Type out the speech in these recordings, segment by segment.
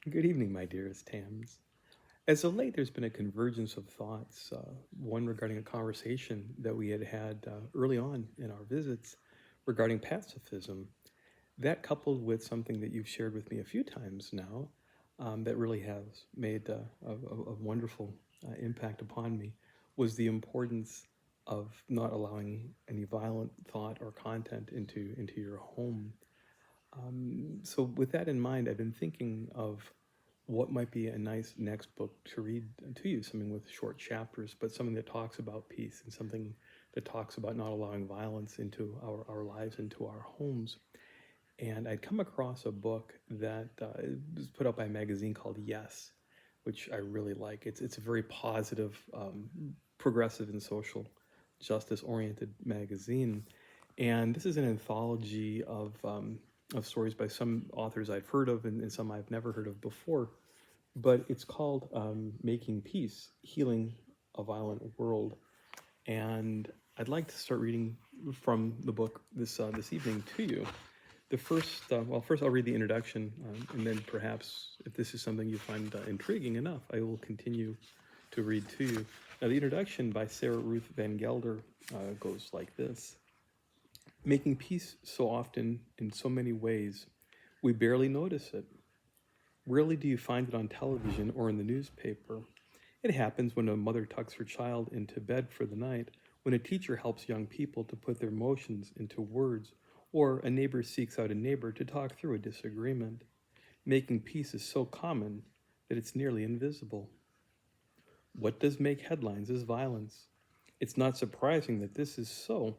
Good evening, my dearest Tams. As of late, there's been a convergence of thoughts, one regarding a conversation that we had had early on in our visits regarding pacifism. That coupled with something that you've shared with me a few times now, that really has made a wonderful impact upon me, was the importance of not allowing any violent thought or content into your home. So with that in mind, I've been thinking of what might be a nice next book to read to you, something with short chapters, but something that talks about peace and something that talks about not allowing violence into our lives, into our homes. And I'd come across a book that was put out by a magazine called Yes, which I really like. It's a very positive, progressive, and social justice oriented magazine. And this is an anthology of stories by some authors I've heard of and some I've never heard of before. But it's called Making Peace, Healing a Violent World. And I'd like to start reading from the book this evening to you. First I'll read the introduction, and then perhaps if this is something you find intriguing enough, I will continue to read to you. Now, the introduction by Sarah Ruth Van Gelder goes like this. Making peace so often in so many ways, we barely notice it. Rarely do you find it on television or in the newspaper. It happens when a mother tucks her child into bed for the night, when a teacher helps young people to put their emotions into words, or a neighbor seeks out a neighbor to talk through a disagreement. Making peace is so common that it's nearly invisible. What does make headlines is violence. It's not surprising that this is so.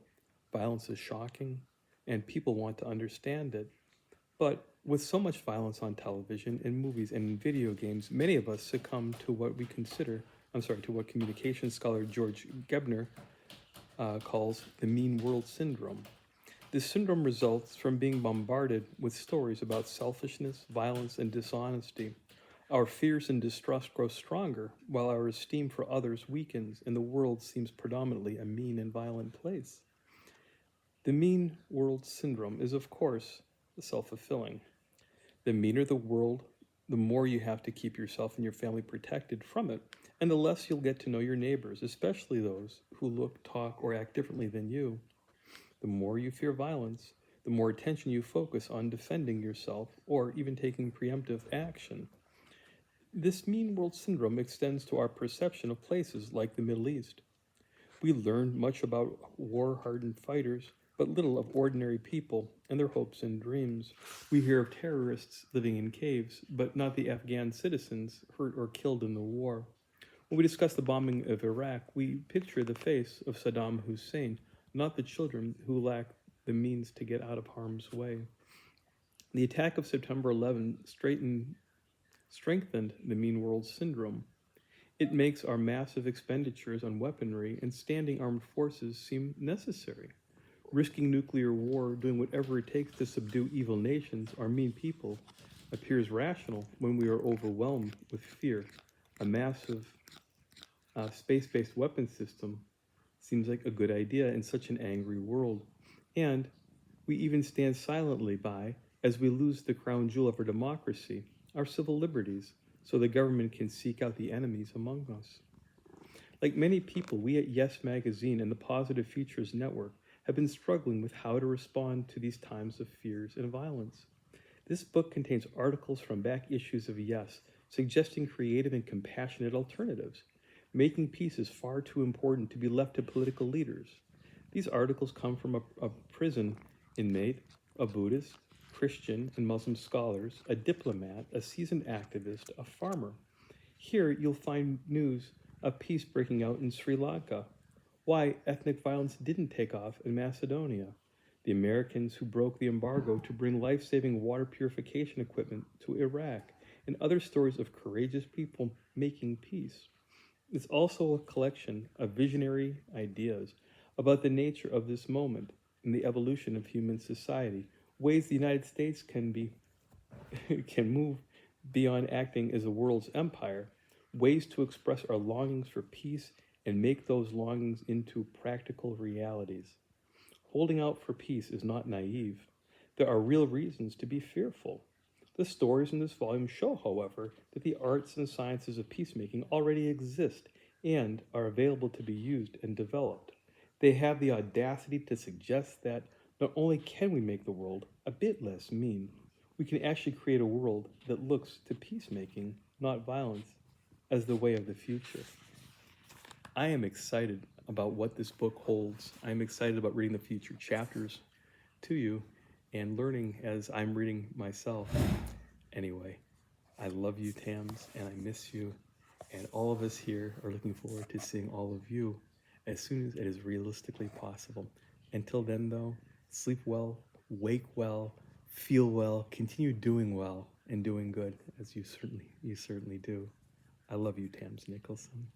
Violence is shocking, and people want to understand it. But with so much violence on television, in movies, and in video games, many of us succumb to to what communication scholar George Gebner calls the mean world syndrome. This syndrome results from being bombarded with stories about selfishness, violence, and dishonesty. Our fears and distrust grow stronger, while our esteem for others weakens, and the world seems predominantly a mean and violent place. The mean world syndrome is, of course, self fulfilling. The meaner the world, the more you have to keep yourself and your family protected from it, and the less you'll get to know your neighbors, especially those who look, talk, or act differently than you. The more you fear violence, the more attention you focus on defending yourself or even taking preemptive action. This mean world syndrome extends to our perception of places like the Middle East. We learn much about war hardened fighters, but little of ordinary people and their hopes and dreams. We hear of terrorists living in caves, but not the Afghan citizens hurt or killed in the war. When we discuss the bombing of Iraq, we picture the face of Saddam Hussein, not the children who lack the means to get out of harm's way. The attack of September 11 strengthened the mean world syndrome. It makes our massive expenditures on weaponry and standing armed forces seem necessary. Risking nuclear war, doing whatever it takes to subdue evil nations or mean people, appears rational when we are overwhelmed with fear. A massive space based weapon system seems like a good idea in such an angry world. And we even stand silently by as we lose the crown jewel of our democracy, our civil liberties, so the government can seek out the enemies among us. Like many people, we at Yes Magazine and the Positive Futures Network have been struggling with how to respond to these times of fears and violence. This book contains articles from back issues of Yes, suggesting creative and compassionate alternatives. Making peace is far too important to be left to political leaders. These articles come from a prison inmate, a Buddhist, Christian, and Muslim scholars, a diplomat, a seasoned activist, a farmer. Here you'll find news of peace breaking out in Sri Lanka, why ethnic violence didn't take off in Macedonia, the Americans who broke the embargo to bring life saving water purification equipment to Iraq, and other stories of courageous people making peace. It's also a collection of visionary ideas about the nature of this moment and the evolution of human society, ways the United States can move beyond acting as the world's empire, ways to express our longings for peace and make those longings into practical realities. Holding out for peace is not naive. There are real reasons to be fearful. The stories in this volume show, however, that the arts and sciences of peacemaking already exist and are available to be used and developed. They have the audacity to suggest that not only can we make the world a bit less mean, we can actually create a world that looks to peacemaking, not violence, as the way of the future. I am excited about what this book holds. I'm excited about reading the future chapters to you and learning as I'm reading myself. Anyway, I love you, Tams, and I miss you. And all of us here are looking forward to seeing all of you as soon as it is realistically possible. Until then, though, sleep well, wake well, feel well, continue doing well and doing good, as you certainly do. I love you, Tams Nicholson.